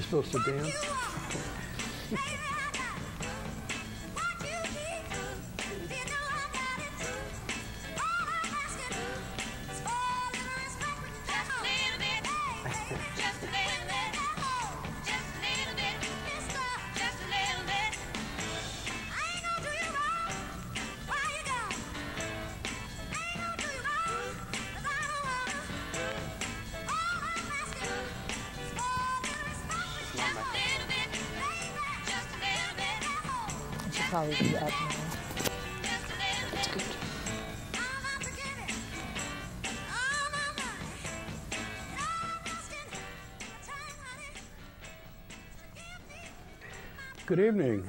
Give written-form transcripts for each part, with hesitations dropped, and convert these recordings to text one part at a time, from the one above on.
supposed to dance? Probably be up now. That's good. Good evening.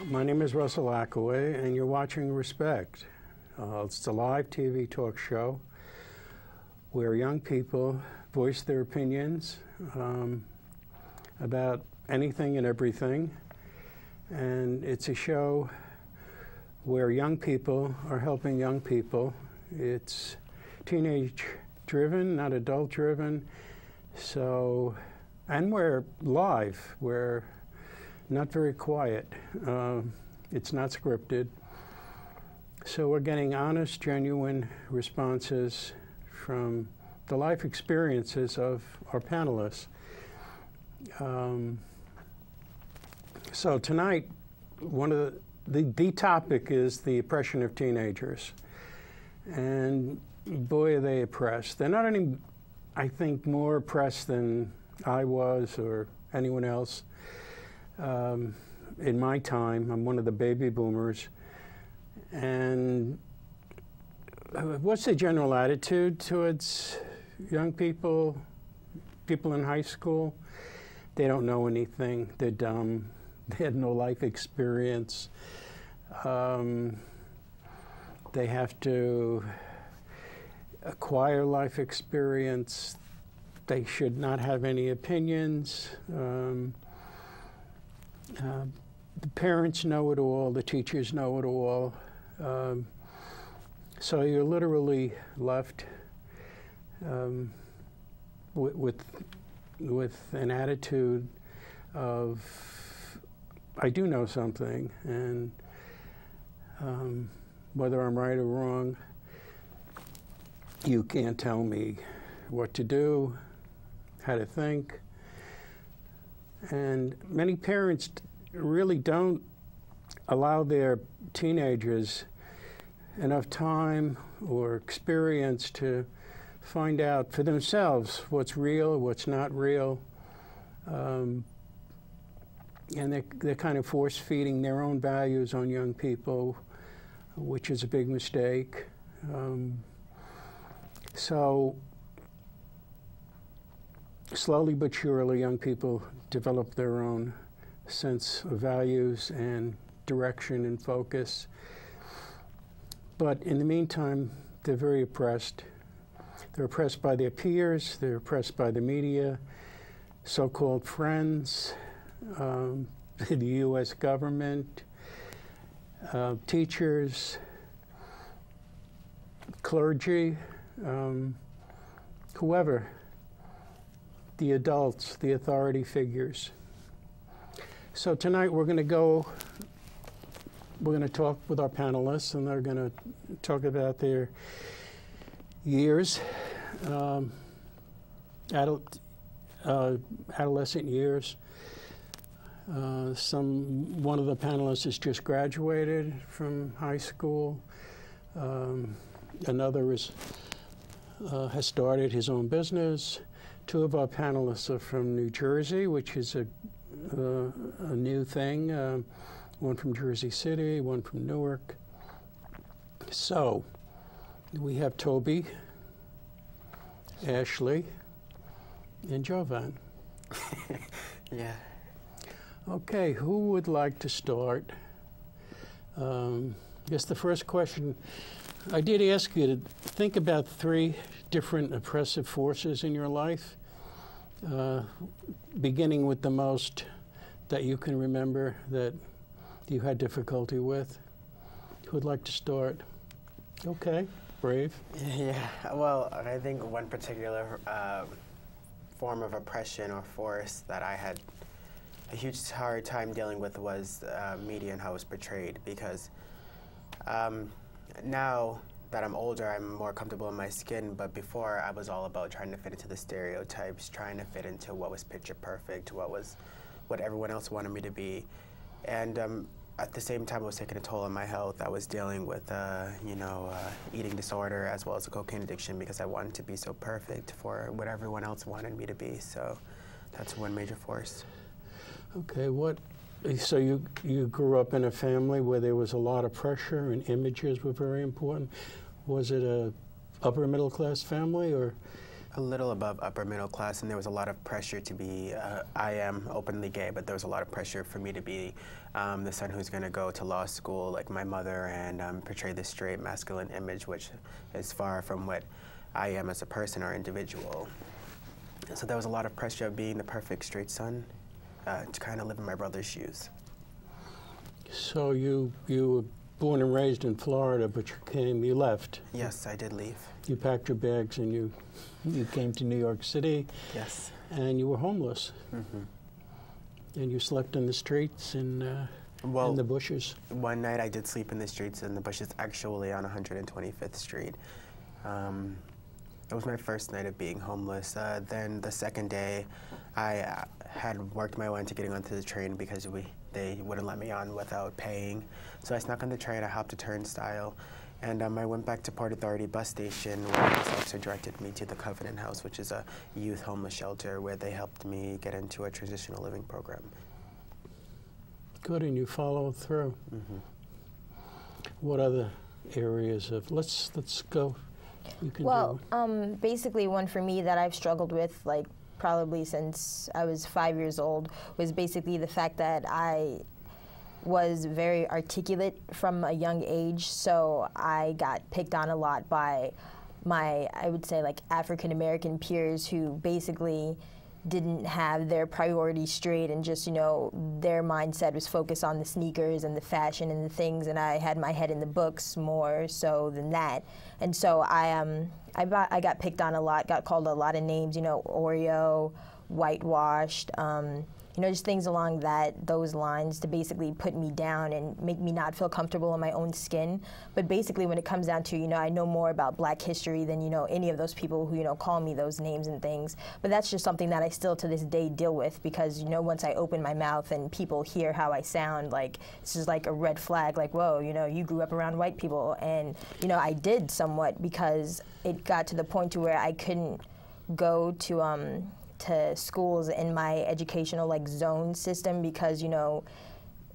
My name is Russell Ackaway, and you're watching Respect. It's a live TV talk show where young people voice their opinions about anything and everything. And it's a show where young people are helping young people. It's teenage-driven, not adult-driven. So, and we're live. We're not very quiet. It's not scripted. So we're getting honest, genuine responses from the life experiences of our panelists. So tonight, one of the topic is the oppression of teenagers. And boy, are they oppressed. They're not any, I think, more oppressed than I was or anyone else. In my time, I'm one of the baby boomers. And what's the general attitude towards young people, people in high school? They don't know anything. They're dumb. They had no life experience. They have to acquire life experience. They should not have any opinions. The parents know it all. The teachers know it all. So you're literally left with an attitude of, I do know something, and whether I'm right or wrong, you can't tell me what to do, how to think. And many parents really don't allow their teenagers enough time or experience to find out for themselves what's real, what's not real. And they're kind of force-feeding their own values on young people, which is a big mistake. So slowly but surely, young people develop their own sense of values and direction and focus. But in the meantime, they're very oppressed. They're oppressed by their peers. They're oppressed by the media, so-called friends, the U.S. government, teachers, clergy, whoever, the adults, the authority figures. So tonight we're going to talk with our panelists, and they're going to talk about their years, adolescent years. One of the panelists has just graduated from high school. Another has started his own business. Two of our panelists are from New Jersey, which is a new thing. One from Jersey City, one from Newark. So we have Tobi, Ashaley, and Jayvon. Yeah. Okay, who would like to start? I guess the first question, I did ask you to think about 3 different oppressive forces in your life, beginning with the most that you can remember that you had difficulty with. Who would like to start? Okay, brave. Yeah, well, I think one particular form of oppression or force that I had a huge hard time dealing with was media and how it was portrayed, because now that I'm older, I'm more comfortable in my skin, but before I was all about trying to fit into the stereotypes, trying to fit into what was picture perfect, what everyone else wanted me to be. And at the same time, it was taking a toll on my health. I was dealing with, eating disorder as well as a cocaine addiction, because I wanted to be so perfect for what everyone else wanted me to be. So that's one major force. Okay, so you grew up in a family where there was a lot of pressure and images were very important. Was it a upper middle class family, or? A little above upper middle class, and there was a lot of pressure to be, I am openly gay, but there was a lot of pressure for me to be the son who's going to go to law school like my mother and portray this straight masculine image, which is far from what I am as a person or individual. So there was a lot of pressure of being the perfect straight son, to kind of live in my brother's shoes. So you were born and raised in Florida, but you left. Yes, I did leave. You packed your bags and you came to New York City. Yes. And you were homeless. Mm-hmm. And you slept in the streets and in the bushes. One night I did sleep in the streets in the bushes, actually on 125th Street. It was my first night of being homeless. Then the second day, I had worked my way into getting onto the train because they wouldn't let me on without paying. So I snuck on the train, I hopped a turnstile, and I went back to Port Authority bus station, where this officer directed me to the Covenant House, which is a youth homeless shelter where they helped me get into a transitional living program. Good, and you followed through. Mm-hmm. What other areas of, let's go. Well, basically one for me that I've struggled with, like, probably since I was 5 years old, was basically the fact that I was very articulate from a young age, so I got picked on a lot by my, I would say, like, African-American peers who basically didn't have their priorities straight, and just, their mindset was focused on the sneakers and the fashion and the things, and I had my head in the books more so than that. And so I got picked on a lot, got called a lot of names, Oreo, whitewashed, just things along those lines to basically put me down and make me not feel comfortable in my own skin. But basically when it comes down to, I know more about Black history than, any of those people who, call me those names and things. But that's just something that I still to this day deal with, because, once I open my mouth and people hear how I sound, like, it's just like a red flag, like, whoa, you grew up around white people. And, I did somewhat, because it got to the point to where I couldn't go to schools in my educational, like, zone system, because,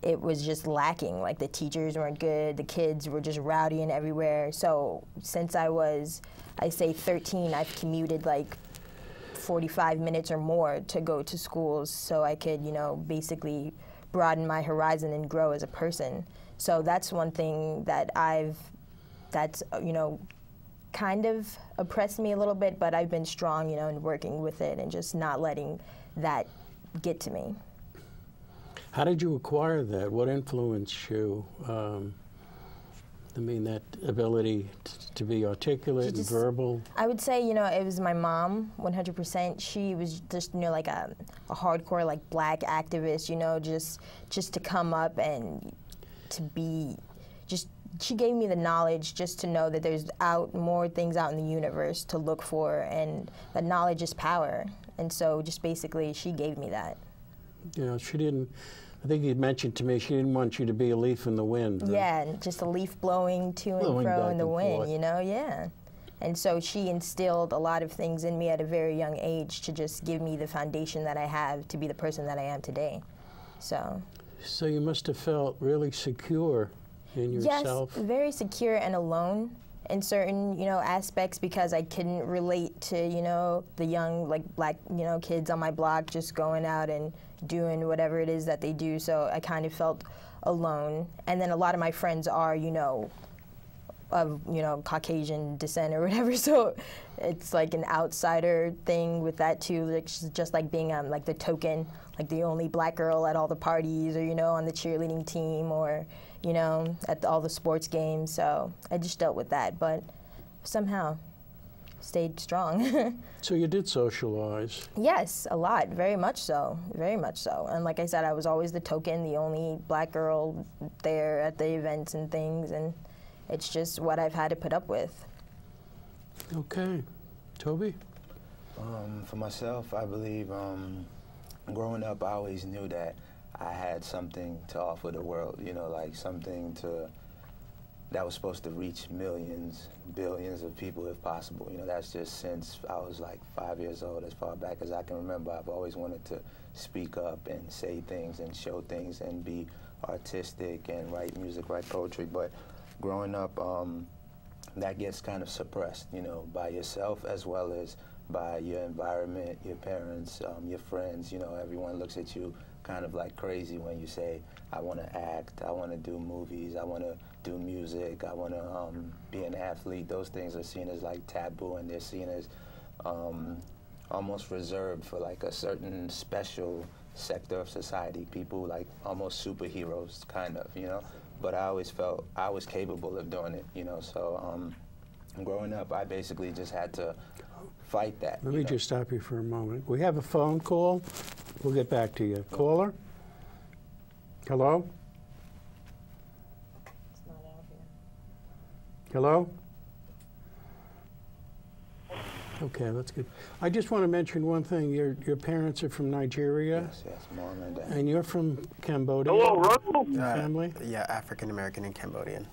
it was just lacking. Like, the teachers weren't good, the kids were just rowdy and everywhere. So since I was, I say 13, I've commuted like 45 minutes or more to go to schools so I could, basically broaden my horizon and grow as a person. So that's one thing that that's kind of oppressed me a little bit, but I've been strong, in working with it and just not letting that get to me. How did you acquire that? What influenced you? That ability to be articulate and verbal? I would say, it was my mom, 100%. She was just, like a hardcore, like, Black activist, just to come up and to be she gave me the knowledge just to know that there's more things out in the universe to look for, and that knowledge is power. And so just basically she gave me that. Yeah, she didn't, I think you'd mentioned to me, she didn't want you to be a leaf in the wind. Right? Yeah, just a leaf blowing to and fro in the wind, yeah. And so she instilled a lot of things in me at a very young age to just give me the foundation that I have to be the person that I am today. So you must have felt really secure in yourself? Yes, very secure and alone in certain, aspects, because I couldn't relate to, the young, like, Black, kids on my block just going out and doing whatever it is that they do. So I kind of felt alone. And then a lot of my friends are, of, Caucasian descent or whatever. So it's like an outsider thing with that too. Like, just like being like the token, like the only Black girl at all the parties, or, on the cheerleading team, or, at all the sports games. So I just dealt with that, but somehow. stayed strong. So you did socialize? Yes, a lot, very much so, very much so. And like I said, I was always the token, the only black girl there at the events and things, and it's just what I've had to put up with. Okay. Tobi? For myself, I believe growing up, I always knew that I had something to offer the world, you know, like something that was supposed to reach millions, billions of people if possible. You know, that's just since I was like 5 years old, as far back as I can remember. I've always wanted to speak up and say things and show things and be artistic and write music, write poetry. But growing up, that gets kind of suppressed, you know, by yourself as well as by your environment, your parents, your friends. You know, everyone looks at you kind of like crazy when you say, I want to act, I want to do movies, I want to do music, I want to be an athlete. Those things are seen as like taboo, and they're seen as almost reserved for like a certain special sector of society, people like almost superheroes, kind of, you know. But I always felt I was capable of doing it, you know. So growing up, I basically just had to fight that. Let me just stop you for a moment. We have a phone call. We'll get back to you. Caller? Hello? It's not out here. Hello? Okay, that's good. I just want to mention one thing. Your parents are from Nigeria? Yes, yes, mom and dad. And you're from Cambodia? Hello, Russell. Family? Yeah, African American and Cambodian.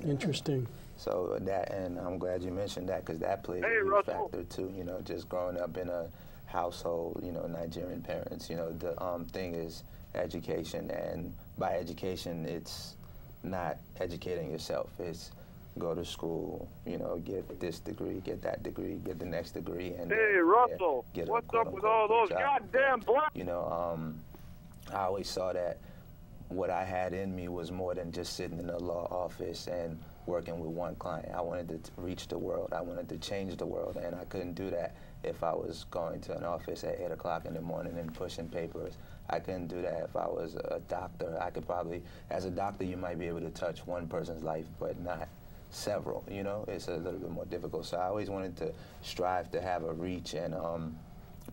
Interesting. So that, and I'm glad you mentioned that, because that plays a huge factor too, you know, just growing up in a household, you know, Nigerian parents, you know, the thing is education, and by education, it's not educating yourself, it's go to school, you know, get this degree, get that degree, get the next degree, and hey, Russell, get what's up with all those goddamn black? You know, I always saw that what I had in me was more than just sitting in a law office and working with one client. I wanted to reach the world. I wanted to change the world, and I couldn't do that if I was going to an office at 8 o'clock in the morning and pushing papers. I couldn't do that if I was a doctor. I could probably, as a doctor, you might be able to touch one person's life, but not several, you know? It's a little bit more difficult. So I always wanted to strive to have a reach, and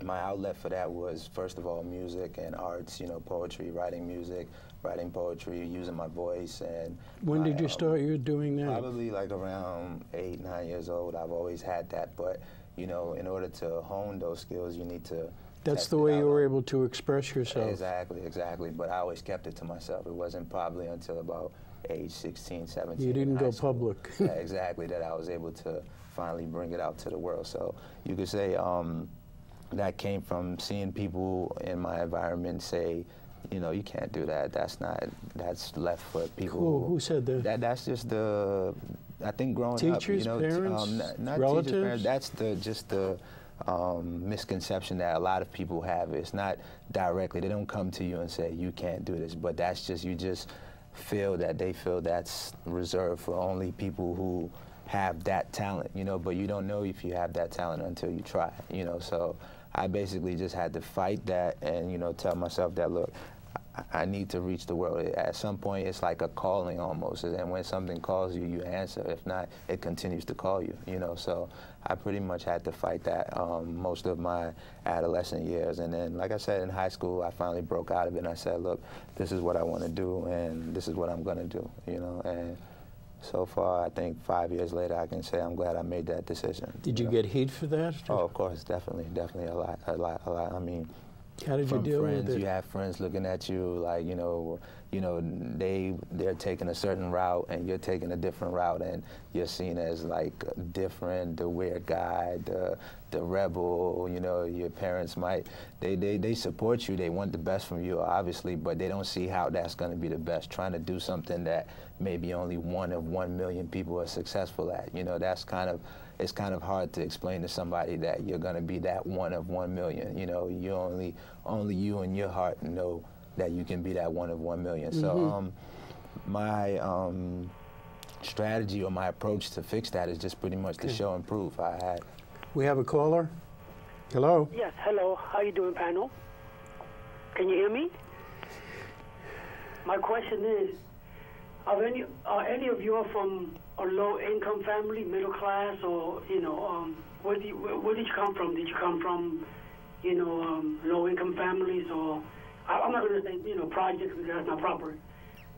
my outlet for that was, first of all, music and arts, you know, poetry, writing music, writing poetry, using my voice. And when did you start you doing that? Probably like around 8, 9 years old. I've always had that, but you know, in order to hone those skills, you need to. That's the way you were able to express yourself. Exactly, exactly. But I always kept it to myself. It wasn't probably until about age 16, 17. You didn't go public. Yeah, exactly, that I was able to finally bring it out to the world. So you could say that came from seeing people in my environment say, you know, you can't do that. That's left for people. Cool. Who said that? That's just I think growing teachers, up, you know, parents, not relatives? Teachers, parents. That's just the misconception that a lot of people have. It's not directly. They don't come to you and say, you can't do this, but that's just, you just feel that they feel that's reserved for only people who have that talent, you know, but you don't know if you have that talent until you try, you know. So I basically just had to fight that and, you know, tell myself that, look, I need to reach the world. At some point, it's like a calling almost, and when something calls you, you answer. If not, it continues to call you, you know. So I pretty much had to fight that most of my adolescent years. And then, like I said, in high school, I finally broke out of it, and I said, look, this is what I want to do, and this is what I'm going to do, you know. And so far, I think 5 years later, I can say I'm glad I made that decision. Did you get heat for that? Oh, of course, definitely a lot. I mean, how did you deal friends, with it? you have friends looking at you like, you know, they're taking a certain route and you're taking a different route, and you're seen as like different, the weird guy, the rebel. You know, your parents might they support you, they want the best from you, obviously, but they don't see how that's going to be the best. Trying to do something that maybe only 1 of 1 million people are successful at. You know, it's kind of hard to explain to somebody that you're going to be that 1 of 1 million. You know, you only you in your heart know that you can be that 1 of 1 million. Mm-hmm. So my strategy or my approach to fix that is just pretty much to show and prove. We have a caller. Hello. Yes, hello. How you doing, panel? Can you hear me? My question is, are any of you are from a low-income family, middle class, or where did you come from? Did you come from low-income families, or I'm not going to say projects because that's not proper,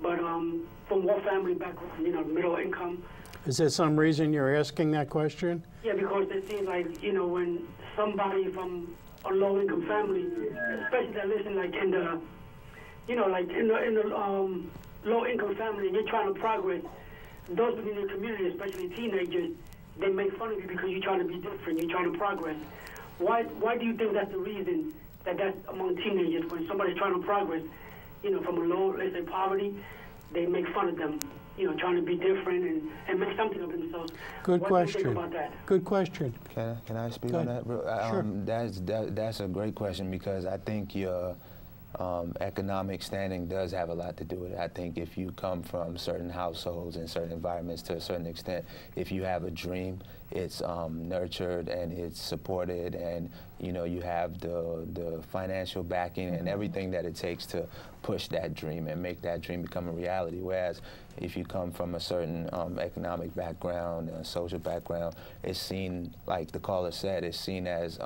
but from what family background? Middle income. Is there some reason you're asking that question? Yeah, because it seems like when somebody from a low-income family, especially that listen like in the low-income family, and you're trying to progress, those within the community, especially teenagers, they make fun of you because you're trying to be different, you're trying to progress. Why do you think that's the reason that's among teenagers? When somebody's trying to progress, from a low, let's say, poverty, they make fun of them, trying to be different and make something of themselves. Good question. What do you think about that? Good question. Can I speak on that? Sure. That's a great question, because I think your economic standing does have a lot to do with it. I think if you come from certain households and certain environments, to a certain extent, if you have a dream, it's nurtured and it's supported, and you have the financial backing and everything that it takes to push that dream and make that dream become a reality. Whereas if you come from a certain economic background, social background, it's seen, like the caller said, it's seen as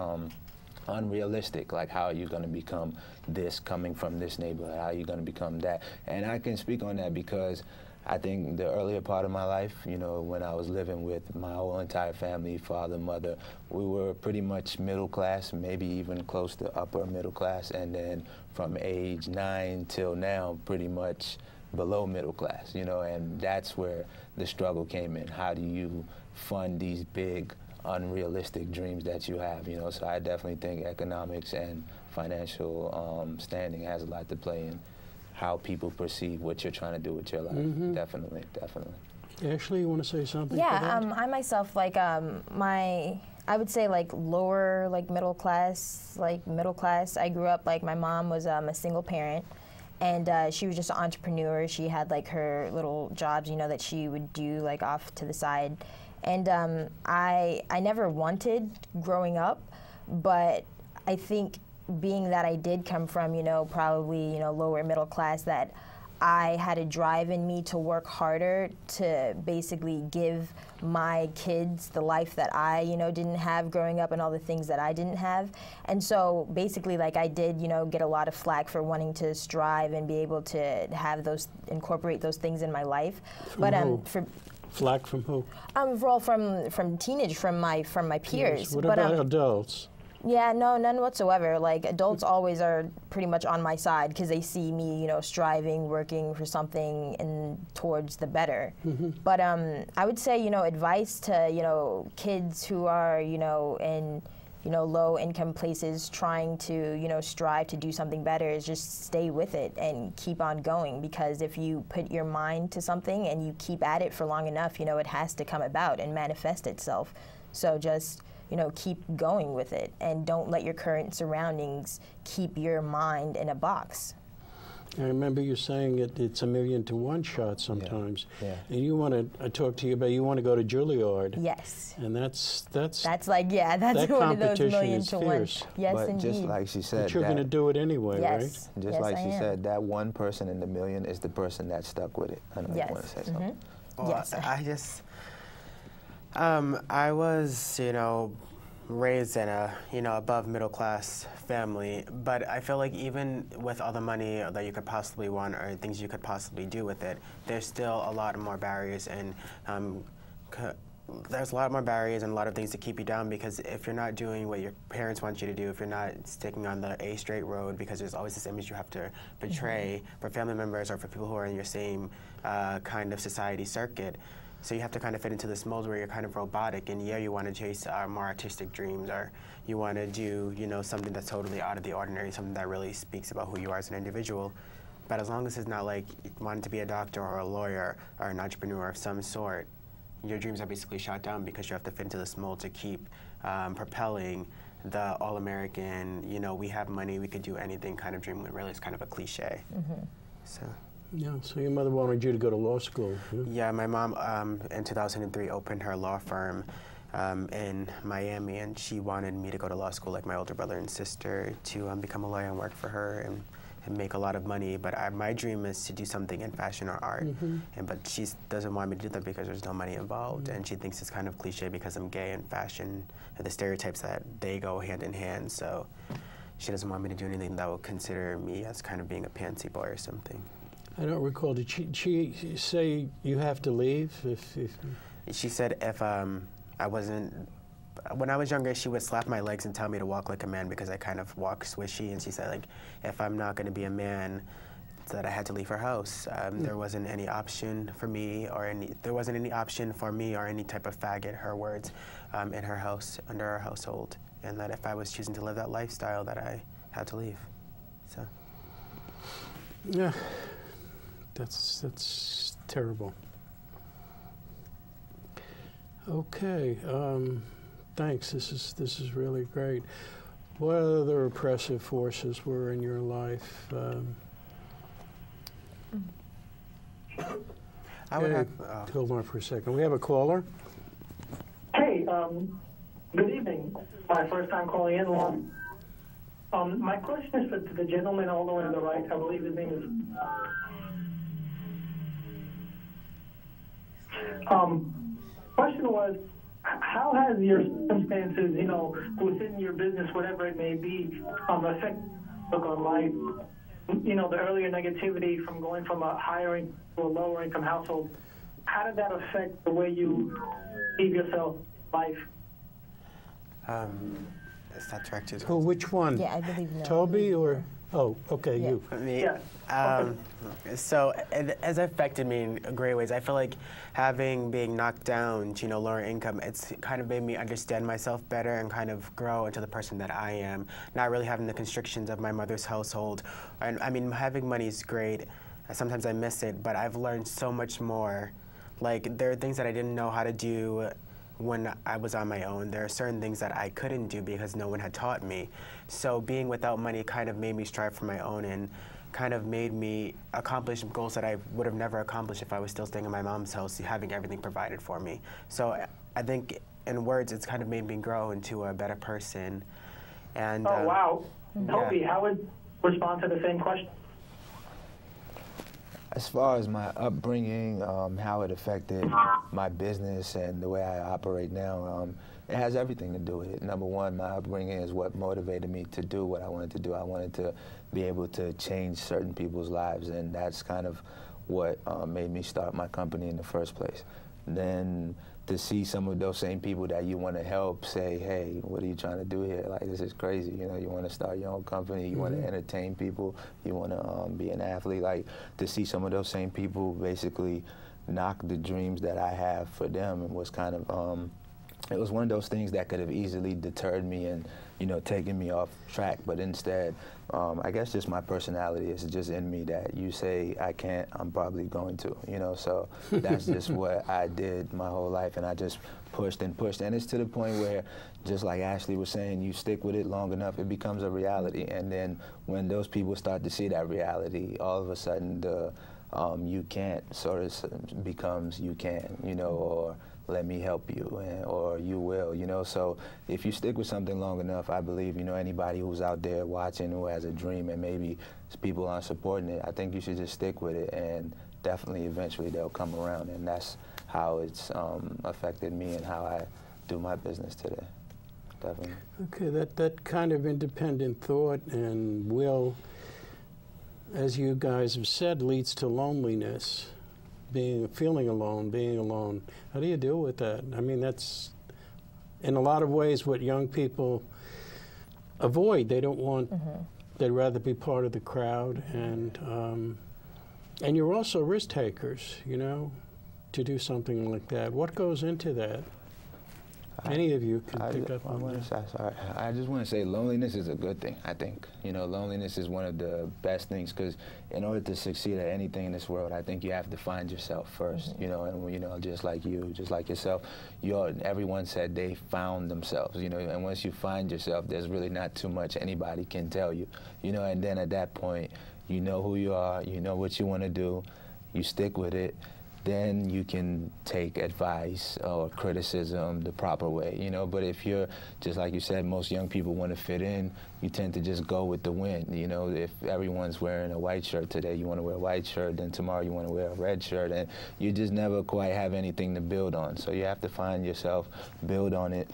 unrealistic. Like, how are you going to become this coming from this neighborhood? How are you going to become that? And I can speak on that because I think the earlier part of my life, when I was living with my whole entire family, father, mother, we were pretty much middle class, maybe even close to upper middle class. And then from age 9 till now, pretty much below middle class, and that's where the struggle came in. How do you fund these big, unrealistic dreams that you have, So I definitely think economics and financial standing has a lot to play in how people perceive what you're trying to do with your life. Mm-hmm. Definitely. Ashley, you want to say something? Yeah, I myself, I would say lower, middle class. I grew up, my mom was a single parent, and she was just an entrepreneur. She had her little jobs, that she would do off to the side. And I never wanted growing up, but I think being that I did come from, probably, lower middle class, that I had a drive in me to work harder to basically give my kids the life that I, didn't have growing up and all the things that I didn't have. And so basically, I did, get a lot of flack for wanting to strive and be able to have incorporate those things in my life. Flack from who? Well, from teenage, from my peers. Yes. What about adults? Yeah, no, none whatsoever. Adults always are pretty much on my side because they see me, striving, working for something and towards the better. Mm-hmm. But I would say, advice to, kids who are, in, low income places trying to, strive to do something better is just stay with it and keep on going, because if you put your mind to something and you keep at it for long enough, it has to come about and manifest itself. So just, keep going with it and don't let your current surroundings keep your mind in a box. I remember you saying it's 1,000,000 to 1 shot sometimes. Yeah. And you want to talk to you about, you want to go to Juilliard. Yes. And that's that's that one of those competition 1,000,000 is to fierce. 1. Yes, but indeed. just like she said, But you're going to do it anyway, yes. right? Just yes, like I she am. said, that one person in the million is the person that stuck with it. I know Yes. you want to say something. Well, Yes. I was, raised in a, above middle class family, but I feel like even with all the money that you could possibly want or things you could possibly do with it, there's still a lot more barriers and there's a lot more barriers and a lot of things to keep you down, because if you're not doing what your parents want you to do, if you're not sticking on the A straight road, because there's always this image you have to portray for family members or for people who are in your same kind of society circuit. So you have to kind of fit into this mold where you're kind of robotic, and you want to chase more artistic dreams, or you want to do, something that's totally out of the ordinary, something that really speaks about who you are as an individual. But as long as it's not like wanting to be a doctor or a lawyer or an entrepreneur of some sort, your dreams are basically shot down because you have to fit into this mold to keep propelling the all-American, we have money, we could do anything kind of dream, when really it's kind of a cliche. Mm-hmm. So. Yeah, so your mother wanted you to go to law school. Yeah, my mom in 2003 opened her law firm in Miami, and she wanted me to go to law school like my older brother and sister, to become a lawyer and work for her and make a lot of money, but my dream is to do something in fashion or art. But she doesn't want me to do that because there's no money involved, and she thinks it's kind of cliche because I'm gay and fashion, and the stereotypes that they go hand in hand. So she doesn't want me to do anything that would consider me as kind of being a pansy boy or something. I don't recall. Did she say you have to leave? If She said if I wasn't. When I was younger, she would slap my legs and tell me to walk like a man because I kind of walk swishy. And she said, like, if I'm not going to be a man, that I had to leave her house. There wasn't any option for me, or there wasn't any option for me or any type of faggot, her words, in her house, under our household. And that if I was choosing to live that lifestyle, that I had to leave. So. Yeah, that's terrible. Okay. Thanks. This is really great. What other oppressive forces were in your life? I would have. Hold on for a second. We have a caller. Hey, good evening. My first time calling in. My question is for the gentleman all the way on the right. I believe his name is. Question was, how has your circumstances, within your business, whatever it may be, affect look on life? The earlier negativity from going from a higher income to a lower income household. How did that affect the way you live yourself life? Is that directed? Oh, which one? Yeah, I believe no. Tobi or? Oh, okay, Yeah. you. Me. Yeah. So it has affected me in great ways. I feel like being knocked down to, lower income, it's kind of made me understand myself better and kind of grow into the person that I am, not really having the constrictions of my mother's household. And I mean, having money is great. Sometimes I miss it, but I've learned so much more. Like, there are things that I didn't know how to do when I was on my own. There are certain things that I couldn't do because no one had taught me. So being without money kind of made me strive for my own and kind of made me accomplish goals that I would have never accomplished if I was still staying in my mom's house, having everything provided for me. So I think, in words, it's kind of made me grow into a better person. And wow. Tobi, how would you respond to the same question? As far as my upbringing, how it affected my business and the way I operate now, it has everything to do with it. Number one, my upbringing is what motivated me to do what I wanted to do. I wanted to be able to change certain people's lives, and that's kind of what made me start my company in the first place. Then to see some of those same people that you want to help say, hey, what are you trying to do here? Like, this is crazy. You want to start your own company, you want to entertain people, you want to be an athlete. Like, to see some of those same people basically knock the dreams that I have for them was kind of, it was one of those things that could have easily deterred me and, taken me off track. But instead, I guess just my personality is just in me that you say I can't, I'm probably going to, so that's just what I did my whole life, and I just pushed and pushed. And it's to the point where, just like Ashley was saying, you stick with it long enough, it becomes a reality. And then when those people start to see that reality, all of a sudden the you can't sort of becomes you can, or let me help you, or you will, So if you stick with something long enough, I believe, anybody who's out there watching who has a dream and maybe people aren't supporting it, I think you should just stick with it, and definitely eventually they'll come around. And that's how it's affected me and how I do my business today. Definitely. Okay, that kind of independent thought and will, as you guys have said, leads to loneliness. Feeling alone, being alone. How do you deal with that? I mean, that's in a lot of ways what young people avoid. They don't want, they'd rather be part of the crowd. And you're also risk takers, to do something like that. What goes into that? Any of you can pick up on that. I just want to say loneliness is a good thing, I think. Loneliness is one of the best things, because in order to succeed at anything in this world, I think you have to find yourself first, and just like you, just like yourself, everyone said they found themselves, and once you find yourself, there's really not too much anybody can tell you, and then at that point, you know who you are, you know what you want to do, you stick with it, then you can take advice or criticism the proper way, you know. But if you're, just like you said, most young people want to fit in, you tend to just go with the wind, you know. If everyone's wearing a white shirt today, you want to wear a white shirt, then tomorrow you want to wear a red shirt, and you just never quite have anything to build on. So you have to find yourself, build on it,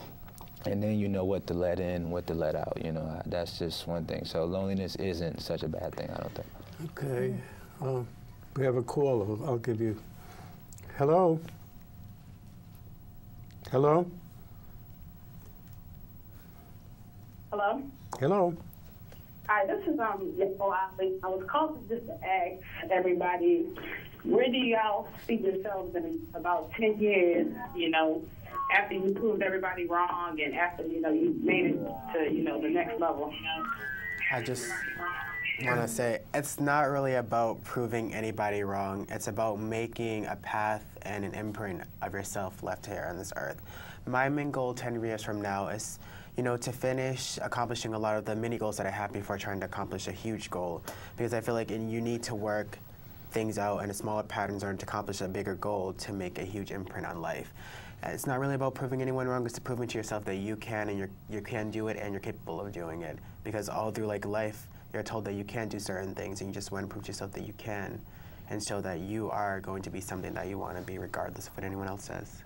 and then you know what to let in, what to let out, you know. That's just one thing. So loneliness isn't such a bad thing, I don't think. Okay. We have a caller. I'll give you. Hello? Hello? Hello? Hello? Hi, this is Alli. I was calling just to ask everybody, where do y'all see yourselves in about 10 years, you know, after you proved everybody wrong and after, you know, you made it to, you know, the next level? I just want to say it's not really about proving anybody wrong. It's about making a path and an imprint of yourself left here on this earth. My main goal 10 years from now is, you know, to finish accomplishing a lot of the mini goals that I had before trying to accomplish a huge goal. Because I feel like you need to work things out in smaller patterns in order to accomplish a bigger goal to make a huge imprint on life. It's not really about proving anyone wrong, it's to proving to yourself that you can and you can do it and you're capable of doing it. Because all through like life, you're told that you can't do certain things and you just want to prove to yourself that you can and show that you are going to be something that you want to be regardless of what anyone else says.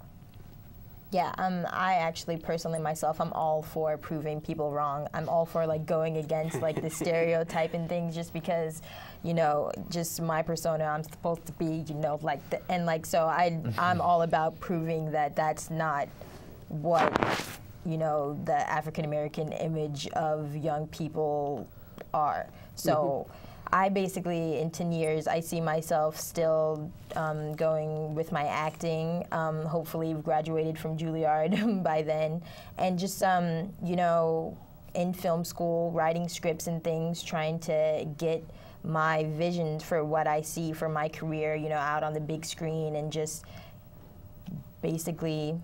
Yeah, I actually personally myself, I'm all for proving people wrong. I'm all for like going against like the stereotype and things, just because, you know, just my persona, I'm supposed to be, you know, like, and like, so I'm all about proving that that's not what, you know, the African-American image of young people are. So I basically, in 10 years, I see myself still going with my acting, hopefully graduated from Juilliard by then, and just, you know, in film school, writing scripts and things, trying to get my vision for what I see for my career, you know, out on the big screen, and just basically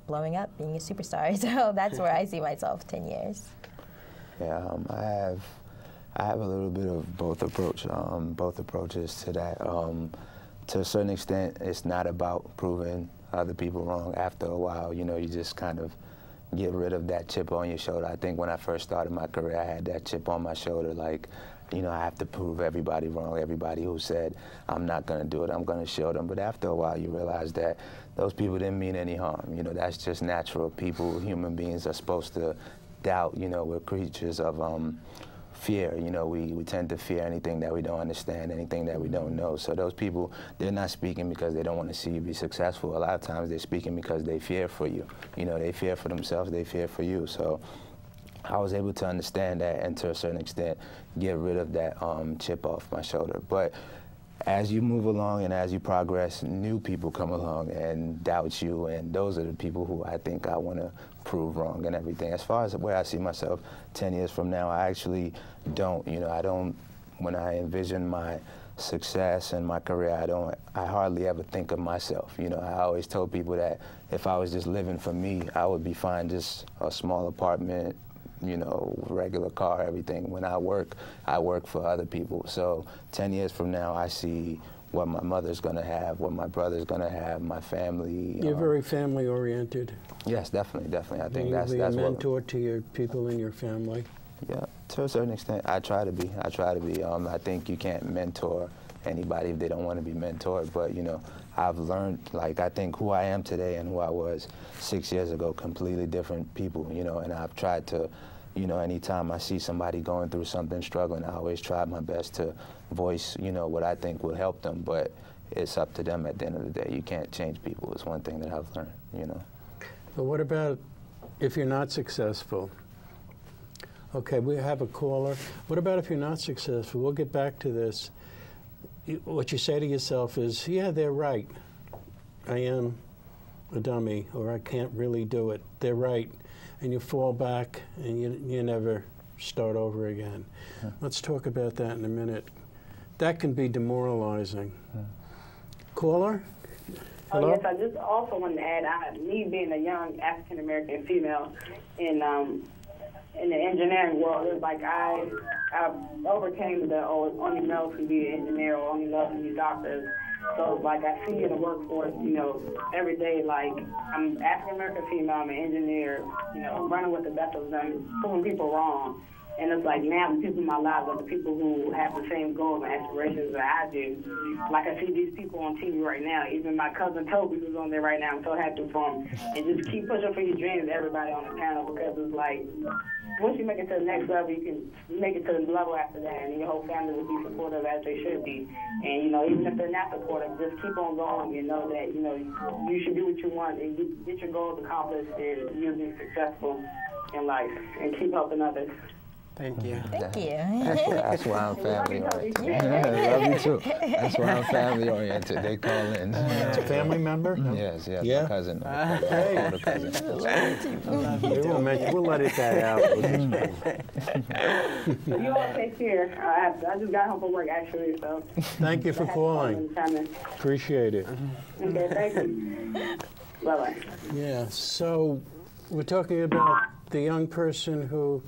blowing up, being a superstar. So that's where I see myself 10 years. Yeah, I have a little bit of both approaches to that. To a certain extent, it's not about proving other people wrong. After a while, you know, you just kind of get rid of that chip on your shoulder. I think when I first started my career, I had that chip on my shoulder, like, you know, I have to prove everybody wrong. Everybody who said, I'm not going to do it, I'm going to show them. But after a while, you realize that those people didn't mean any harm. You know, that's just natural. People, human beings are supposed to doubt. You know, we're creatures of fear. You know, we tend to fear anything that we don't understand, anything that we don't know. So those people, they're not speaking because they don't want to see you be successful. A lot of times they're speaking because they fear for you. You know, they fear for themselves, they fear for you. So I was able to understand that and to a certain extent get rid of that chip off my shoulder. But as you move along and as you progress, new people come along and doubt you, and those are the people who I think I want to prove wrong and everything. As far as where I see myself 10 years from now, I actually don't. You know, I don't, when I envision my success and my career, I hardly ever think of myself. You know, I always told people that if I was just living for me, I would be fine, just a small apartment, you know, regular car, everything. When I work for other people. So 10 years from now, I see what my mother's going to have, what my brother's going to have, my family. You're very family-oriented. Yes, definitely. I think that's a mentor to your people in your family. Yeah, to a certain extent, I try to be. I think you can't mentor anybody if they don't want to be mentored. But, you know, I've learned, like, I think who I am today and who I was 6 years ago, completely different people, you know, and I've tried to, you know, anytime I see somebody going through something, struggling, I always try my best to voice, you know, what I think will help them, but it's up to them at the end of the day. You can't change people. It's one thing that I've learned, you know. But what about if you're not successful? Okay, we have a caller. What about if you're not successful? We'll get back to this. What you say to yourself is, yeah, they're right. I am a dummy, or I can't really do it. They're right. And you fall back, and you never start over again. Yeah. Let's talk about that in a minute. That can be demoralizing. Yeah. Caller? Hello? Oh, yes, I just also wanted to add, me being a young African-American female in the engineering world, it was like I overcame the only males can be an engineer or only males can be doctors. So, like, I see in the workforce, you know, every day, like, I'm African-American female, I'm an engineer, you know, running with the best of them, proving people wrong. And it's like now the people in my lives are the people who have the same goals and aspirations that I do. Like I see these people on TV right now, even my cousin Tobi who's on there right now, I'm so happy for him. And just keep pushing for your dreams, everybody on the panel, because it's like, once you make it to the next level, you can make it to the level after that, and your whole family will be supportive as they should be. And, you know, even if they're not supportive, just keep on going and know that, you know, you should do what you want and get your goals accomplished, and you'll be successful in life, and keep helping others. Thank you. Thank you. That's why I'm family oriented. Yeah, love you too. That's why I'm family oriented. They call in. It's a family member? No? Yes, Yeah? my cousin. Older cousin. We'll let it die out. So you all take care. I just got home from work, actually, so. Thank you for calling. Appreciate it. Okay, thank you. Bye-bye. Yeah, so we're talking about the young person who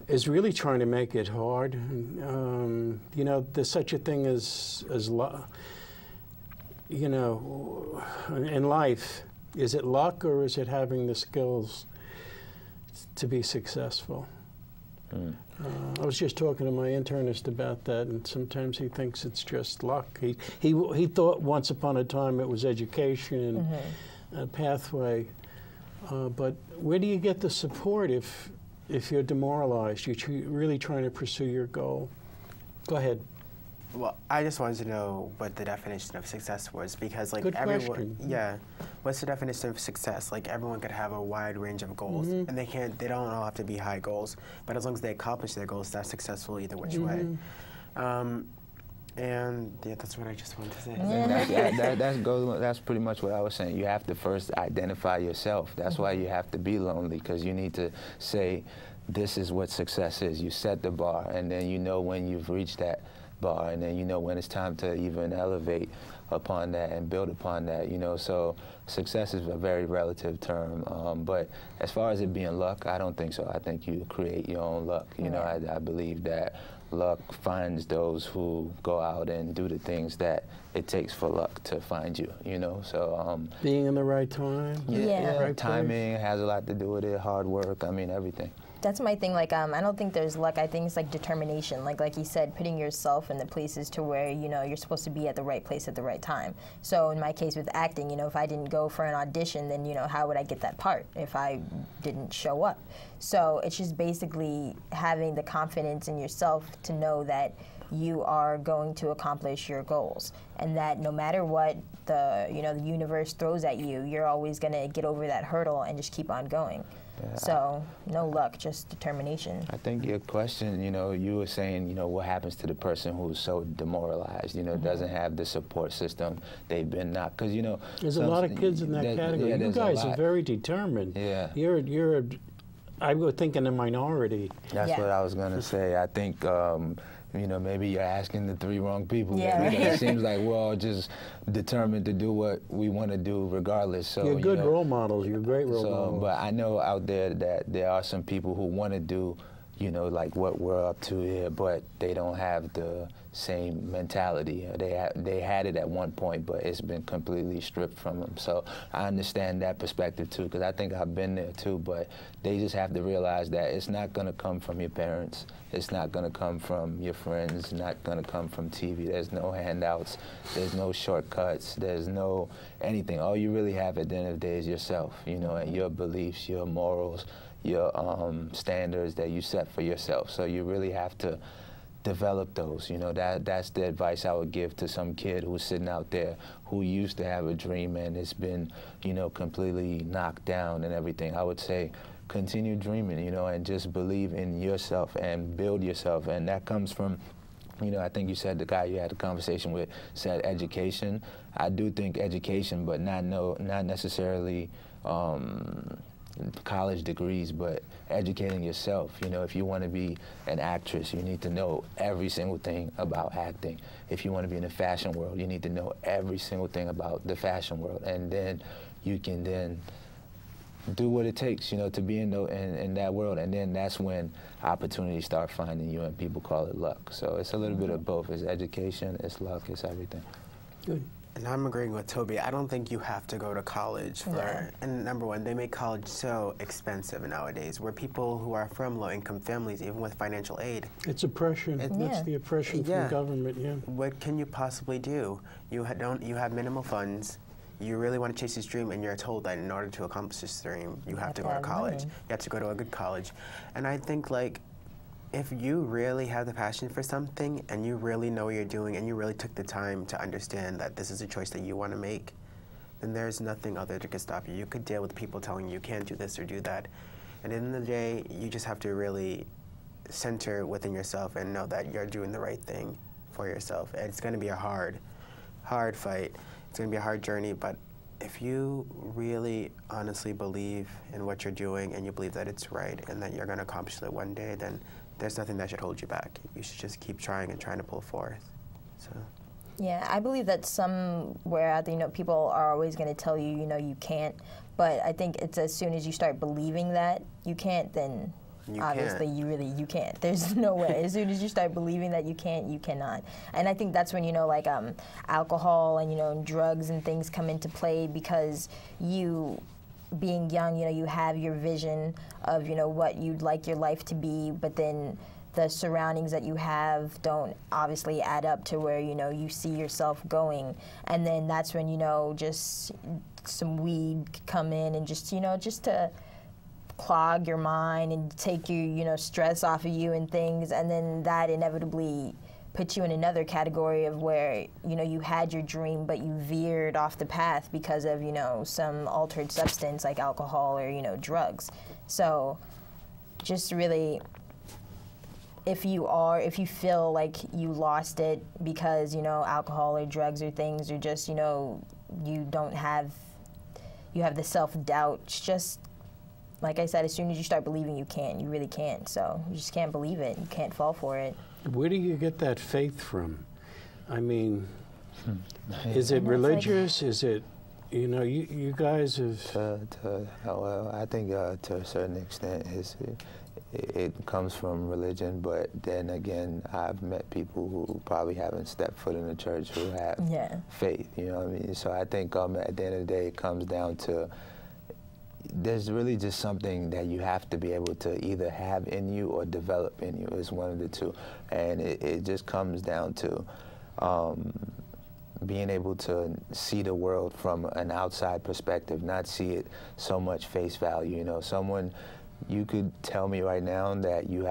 is really trying to make it hard. You know, there's such a thing as you know, in life, is it luck or is it having the skills to be successful? I was just talking to my internist about that, and sometimes he thinks it's just luck. He thought once upon a time it was education and a pathway, but where do you get the support if you're demoralized, you're really trying to pursue your goal? Go ahead. Well, I just wanted to know what the definition of success was, because like Good everyone, question. yeah, what's the definition of success? Like everyone could have a wide range of goals, and they don't all have to be high goals, but as long as they accomplish their goals, that's successful either which way. And yeah, that's what I just wanted to say. That's pretty much what I was saying. You have to first identify yourself. That's why you have to be lonely, because you need to say, this is what success is. You set the bar, and then you know when you've reached that bar, and then you know when it's time to even elevate upon that and build upon that, you know. So success is a very relative term, but as far as it being luck, I don't think so. I think you create your own luck. You know, I believe that luck finds those who go out and do the things that it takes for luck to find you, you know. So being in the right time. Right timing has a lot to do with it, hard work, I mean, everything. That's my thing. Like, I don't think there's luck. I think it's like determination. Like you said, putting yourself in the places to where, you know, you're supposed to be at the right place at the right time. So in my case with acting, you know, if I didn't go for an audition, then, you know, how would I get that part if I didn't show up? So it's just basically having the confidence in yourself to know that you are going to accomplish your goals, and that no matter what the universe throws at you, you're always going to get over that hurdle and just keep on going. Yeah. So no luck, just determination. I think your question, you know, you were saying, you know, what happens to the person who's so demoralized, you know, doesn't have the support system, they've been knocked, because, you know, there's a lot of kids in that category. You guys are very determined. Yeah. I would think in a minority. That's what I was going to say. I think, you know, maybe you're asking the three wrong people. Yeah. It seems like we're all just determined to do what we want to do regardless. So, you're good role models. You're great role models. But I know out there that there are some people who want to do, you know, like what we're up to here, but they don't have the same mentality. They had it at one point, but it's been completely stripped from them. So I understand that perspective too, because I think I've been there too, but they just have to realize that it's not going to come from your parents. It's not going to come from your friends. It's not going to come from TV. There's no handouts. There's no shortcuts. There's no anything. All you really have at the end of the day is yourself, you know, and your beliefs, your morals, your standards that you set for yourself. So you really have to develop those, you know. That's the advice I would give to some kid who's sitting out there who used to have a dream and it's been, you know, completely knocked down and everything. I would say continue dreaming, you know, and just believe in yourself and build yourself. And that comes from, you know, I think you said the guy you had a conversation with said education. I do think education, but not necessarily college degrees, but educating yourself. You know, if you want to be an actress, you need to know every single thing about acting. If you want to be in the fashion world, you need to know every single thing about the fashion world, and then you can then do what it takes, you know, to be in that world, and then that's when opportunities start finding you, and people call it luck. So it's a little bit of both. It's education, it's luck, it's everything. Good. And I'm agreeing with Tobi. I don't think you have to go to college for, and number one, they make college so expensive nowadays, where people who are from low-income families, even with financial aid. It's oppression. That's the oppression from government, What can you possibly do? You have minimal funds. You really want to chase this dream, and you're told that in order to accomplish this dream, you have to go to college. You have to go to a good college. And I think, like, if you really have the passion for something and you really know what you're doing and you really took the time to understand that this is a choice that you want to make, then there's nothing other that could stop you. You could deal with people telling you can't do this or do that. And at the end of the day, you just have to really center within yourself and know that you're doing the right thing for yourself. And it's going to be a hard fight. It's going to be a hard journey, but if you really honestly believe in what you're doing and you believe that it's right and that you're going to accomplish it one day, then there's nothing that should hold you back. You should just keep trying and trying to pull forth. So. Yeah, I believe that somewhere out there, people are always going to tell you, you can't. But I think it's as soon as you start believing that you can't, then obviously you can't. There's no way. As soon as you start believing that you can't, you cannot. And I think that's when, like alcohol and, drugs and things come into play, because you, being young, you have your vision of, what you'd like your life to be, but then the surroundings that you have don't obviously add up to where, you see yourself going. And then that's when, just some weed come in and just, just to clog your mind and take your, stress off of you and things. And then that inevitably puts you in another category of where, you had your dream, but you veered off the path because of, some altered substance like alcohol or, drugs. So just really, if you feel like you lost it because, alcohol or drugs or things, or just, you have the self-doubt, it's just, like I said, as soon as you start believing you can't, you really can't. So you just can't believe it. You can't fall for it. Where do you get that faith from? I mean, is it religious? Is it, you guys have... Well, I think to a certain extent it comes from religion, but then again, I've met people who probably haven't stepped foot in the church who have faith, you know what I mean? So I think at the end of the day, it comes down to, there's really just something that you have to be able to either have in you or develop in you. It's one of the two. And it just comes down to being able to see the world from an outside perspective, not see it so much face value. You could tell me right now that you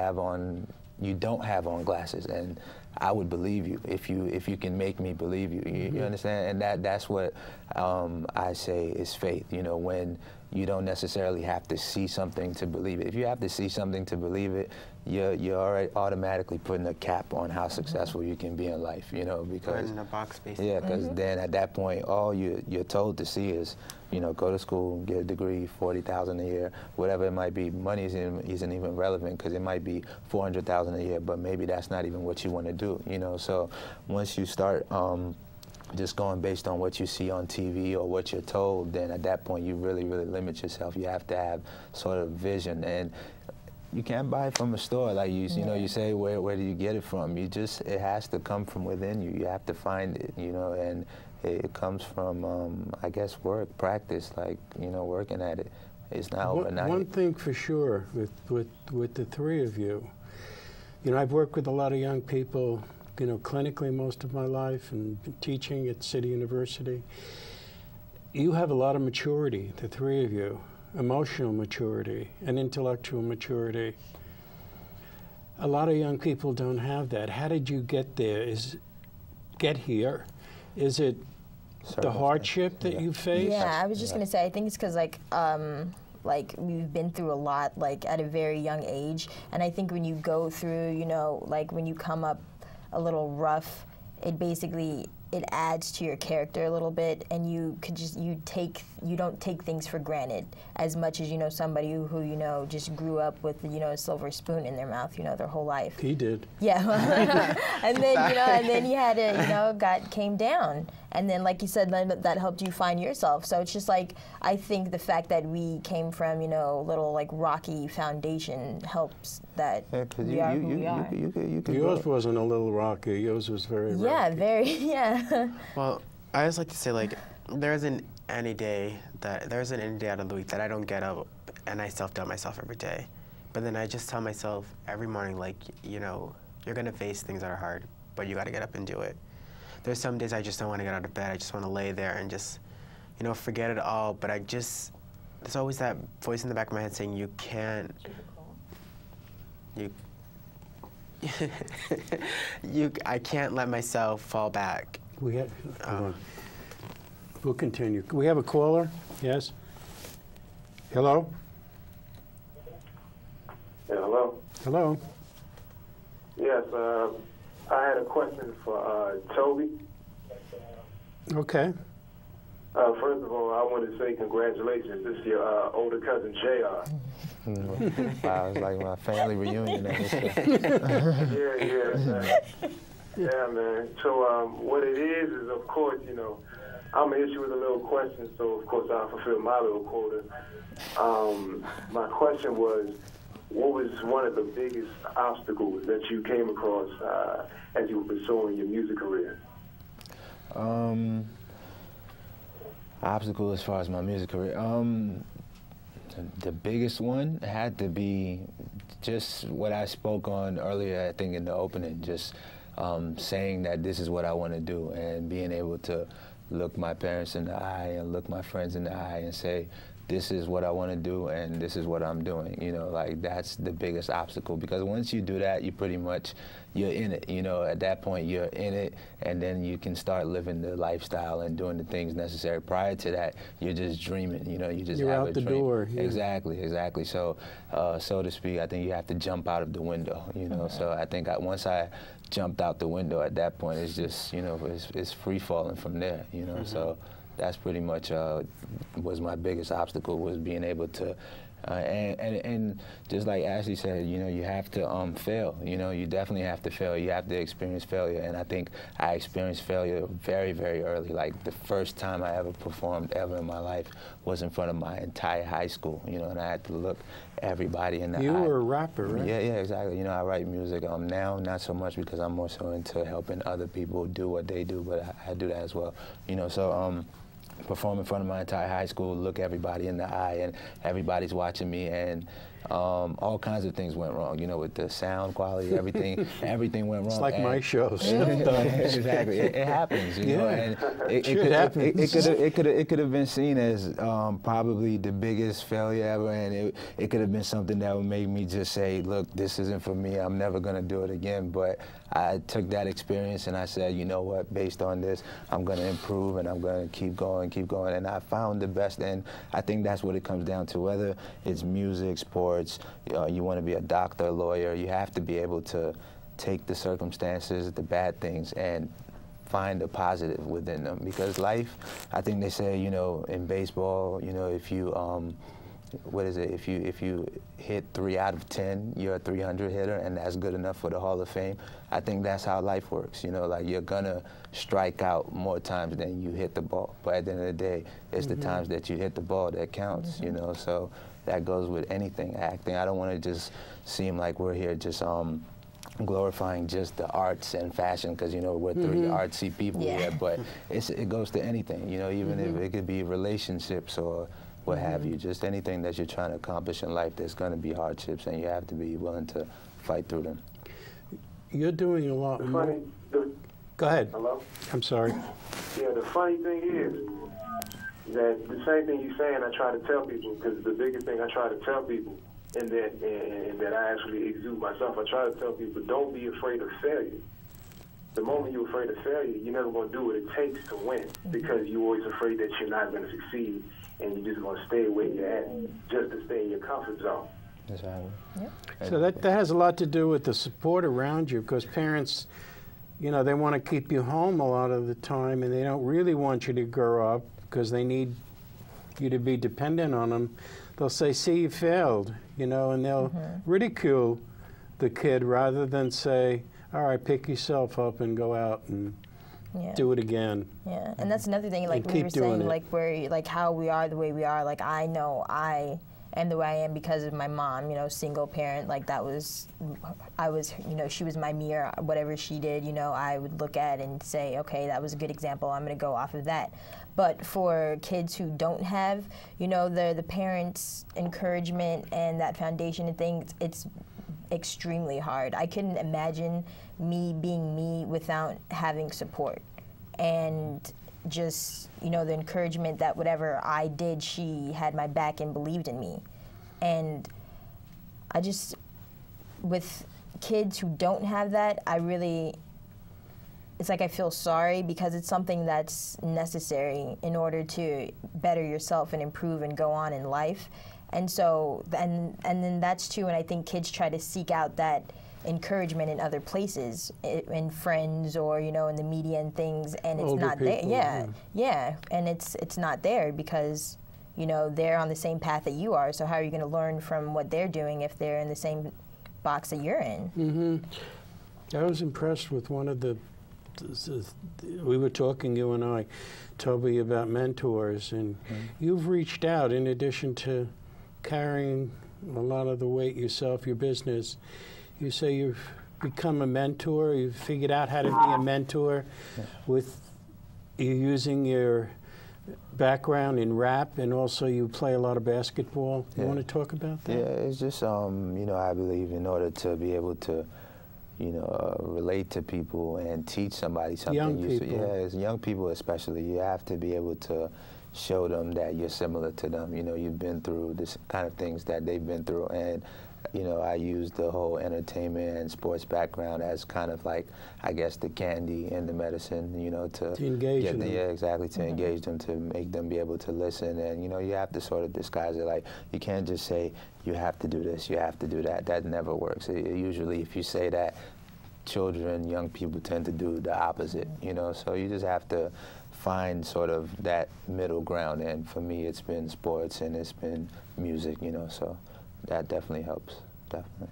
don't have on glasses, and I would believe you if you can make me believe you. You understand? And that's what I say is faith. When you don't necessarily have to see something to believe it. If you have to see something to believe it, you're already automatically putting a cap on how successful you can be in life. Because in a box, basically. Yeah, because then at that point, all you're told to see is, go to school, get a degree, $40,000 a year, whatever it might be. Money isn't even relevant, because it might be $400,000 a year, but maybe that's not even what you want to do. So once you start just going based on what you see on TV or what you're told, then at that point you really, really limit yourself. You have to have sort of vision, and you can't buy it from a store. Like you you say, where do you get it from? It has to come from within you. You have to find it, and it comes from, I guess, work, practice, like, working at it. It's not overnight. One thing for sure with the three of you, I've worked with a lot of young people, clinically most of my life, and teaching at City University. You have a lot of maturity, the three of you, emotional maturity and intellectual maturity. A lot of young people don't have that. How did you get there? Get here? Is it the hardship that you faced? Yeah, I was just gonna say, I think it's because like we've been through a lot, at a very young age, and I think when you go through, when you come up a little rough, it adds to your character a little bit, and you don't take things for granted as much as somebody who just grew up with a silver spoon in their mouth their whole life. He did. Yeah, and then and then you had to came down, and then like you said, that helped you find yourself. So it's just I think the fact that we came from a little rocky foundation helps that we are who we are. Yours wasn't a little rocky. Yours was very rocky. Yeah, very. Yeah. Well, I always like to say, like, there isn't any day out of the week that I don't get up and I self-doubt myself every day. But then I just tell myself every morning, like, you know, you're gonna face things that are hard, but you gotta get up and do it. There's some days I just don't want to get out of bed. I just want to lay there and just, you know, forget it all. But there's always that voice in the back of my head saying, you can't, I can't let myself fall back. Hold on. We'll continue. We have a caller? Yes? Hello? Yeah, hello? Hello? Yes, I had a question for Tobi. Okay. First of all, I want to say congratulations. This is your older cousin, JR. Wow, it's like my family reunion. Yeah, man. So what it is, of course, you know, I'm going to hit you with a little question, so of course I'll fulfill my little quota. My question was, what was one of the biggest obstacles that you came across as you were pursuing your music career? Obstacle as far as my music career. The biggest one had to be just what I spoke on earlier, I think in the opening, just saying that this is what I want to do and being able to look my parents in the eye and look my friends in the eye and say, this is what I want to do and this is what I'm doing. You know, like that's the biggest obstacle, because once you do that, you pretty much, you're in it. You know, at that point you're in it, and then you can start living the lifestyle and doing the things necessary. Prior to that, you're just dreaming. You know, you just you're have out a the dream. door. Yeah. Exactly. So, so to speak, I think you have to jump out of the window. You know, so I think once I jumped out the window, at that point it's just, you know, it's free falling from there. You know, so. That's pretty much was my biggest obstacle, was being able to, and just like Ashley said, you know, you have to fail. You know, you definitely have to fail. You have to experience failure, and I think I experienced failure very, very early. Like the first time I ever performed ever in my life was in front of my entire high school. You know, and I had to look everybody in the eye. You were a rapper, right? Yeah, exactly. You know, I write music now, not so much because I'm more so into helping other people do what they do, but I do that as well. You know, so. Perform in front of my entire high school, look everybody in the eye, and everybody's watching me, and all kinds of things went wrong. You know, with the sound quality, everything went wrong. It's like my shows. Exactly, it happens. You know, and it could have been seen as probably the biggest failure ever, and it could have been something that would make me just say, look, this isn't for me. I'm never gonna do it again. But I took that experience and I said, you know what? Based on this, I'm gonna improve and I'm gonna keep going, and I found the best. And I think that's what it comes down to. Whether it's music, sports, you want to be a doctor, lawyer, you have to be able to take the circumstances, the bad things, and find a positive within them. Because life, I think they say, you know, in baseball, you know, if you if you hit 3 out of 10, you're a 300 hitter, and that's good enough for the Hall of Fame. I think that's how life works. You know, like you're gonna strike out more times than you hit the ball. But at the end of the day, it's the times that you hit the ball that counts. You know, so that goes with anything, acting. I don't want to just seem like we're here just glorifying just the arts and fashion, because, you know, we're three artsy people here, but it goes to anything. You know, even if it could be relationships or what have you, just anything that you're trying to accomplish in life, there's going to be hardships, and you have to be willing to fight through them. You're doing a lot more. Go ahead. Hello? I'm sorry. Yeah, the funny thing is that the same thing you're saying, I try to tell people, because the biggest thing I try to tell people, and that I actually exude myself, I try to tell people, don't be afraid of failure. The moment you're afraid of failure, you're never going to do what it takes to win, because you're always afraid that you're not going to succeed, and you're just going to stay where you're at just to stay in your comfort zone. Exactly. Yep. So that has a lot to do with the support around you, because parents, you know, they want to keep you home a lot of the time, and they don't really want you to grow up because they need you to be dependent on them. They'll say, see, you failed, you know, and they'll ridicule the kid rather than say, all right, pick yourself up and go out and do it again. Yeah, and that's another thing, like we were saying, like how we are the way we are, like I know I am the way I am because of my mom, you know, single parent. Like that was, you know, she was my mirror. Whatever she did, you know, I would look at and say, okay, that was a good example. I'm going to go off of that. But for kids who don't have, you know, the parents' encouragement and that foundation and things, it's extremely hard. I couldn't imagine me being me without having support. And just, you know, the encouragement that whatever I did, she had my back and believed in me. And I just, with kids who don't have that, I really, it's like I feel sorry because it's something that's necessary in order to better yourself and improve and go on in life. And so, and then that's too, and I think kids try to seek out that encouragement in other places, in friends or, you know, in the media and things, and it's Older not people, there. Yeah, and it's not there because, you know, they're on the same path that you are, so how are you going to learn from what they're doing if they're in the same box that you're in? Mm-hmm. I was impressed with one of the, we were talking, you and I, Tobi, about mentors, and you've reached out in addition to carrying a lot of the weight yourself, your business. You say you've become a mentor, you've figured out how to be a mentor with you using your background in rap, and also you play a lot of basketball. You want to talk about that? Yeah, it's just, you know, I believe in order to be able to, you know, relate to people and teach somebody something. Young people. As young people especially, you have to be able to show them that you're similar to them. You know, you've been through this kind of things that they've been through, and you know, I use the whole entertainment and sports background as kind of like, I guess, the candy and the medicine, you know, to engage them. Yeah, exactly, to engage them, to make them be able to listen. And, you know, you have to sort of disguise it. Like, you can't just say, you have to do this, you have to do that. That never works. Usually, if you say that, children, young people tend to do the opposite, you know, so you just have to find sort of that middle ground. And for me, it's been sports and it's been music, you know, so that definitely helps, definitely.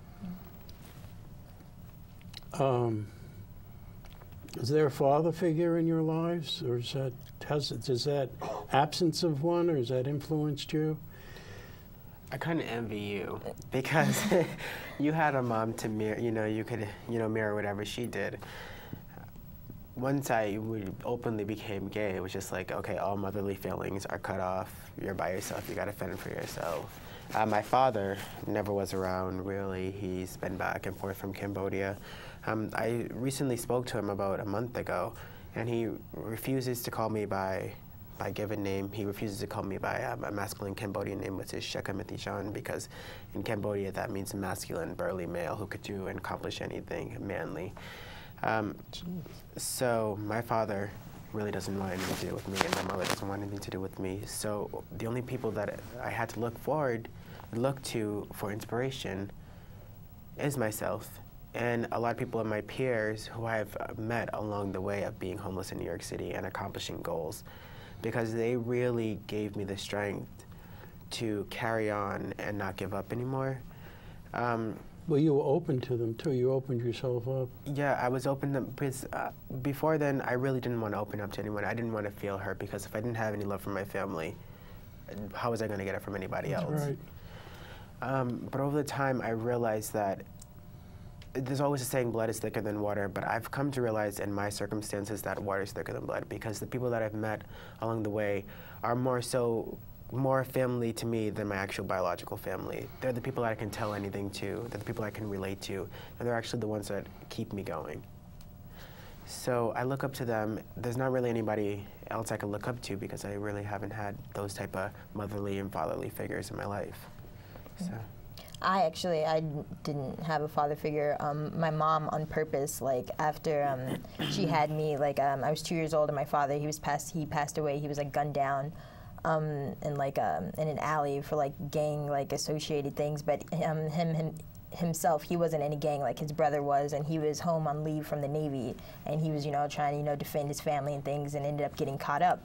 Is there a father figure in your lives, or is that, does that absence of one, or has that influenced you? I kind of envy you because you had a mom to mirror, you know, you could, you know, mirror whatever she did. Once I openly became gay, it was just like, okay, all motherly feelings are cut off. You're by yourself. You got to fend for yourself. My father never was around, really. He's been back and forth from Cambodia. I recently spoke to him about a month ago, and he refuses to call me by given name. He refuses to call me by a masculine Cambodian name, which is Checkerphil, because in Cambodia that means a masculine, burly male who could do and accomplish anything manly. So my father really doesn't want anything to do with me, and my mother doesn't want anything to do with me. So the only people that I had to look to for inspiration is myself, and a lot of people in my peers who I've met along the way of being homeless in New York City and accomplishing goals, because they really gave me the strength to carry on and not give up anymore. Well, you were open to them, too. You opened yourself up. Yeah, I was open to them, because before then, I really didn't want to open up to anyone. I didn't want to feel hurt, because if I didn't have any love from my family, how was I going to get it from anybody else? Right. But over the time, I realized that there's always a saying, blood is thicker than water, but I've come to realize in my circumstances that water is thicker than blood, because the people that I've met along the way are more family to me than my actual biological family. They're the people that I can tell anything to. They're the people I can relate to, and they're actually the ones that keep me going. So I look up to them. There's not really anybody else I can look up to, because I really haven't had those type of motherly and fatherly figures in my life. So. I didn't have a father figure. My mom, on purpose, like after she had me, like I was 2 years old, and my father, he passed away. He was like gunned down in an alley for like gang associated things. But himself, he wasn't in a gang like his brother was, and he was home on leave from the Navy, and he was trying to defend his family and things, and ended up getting caught up.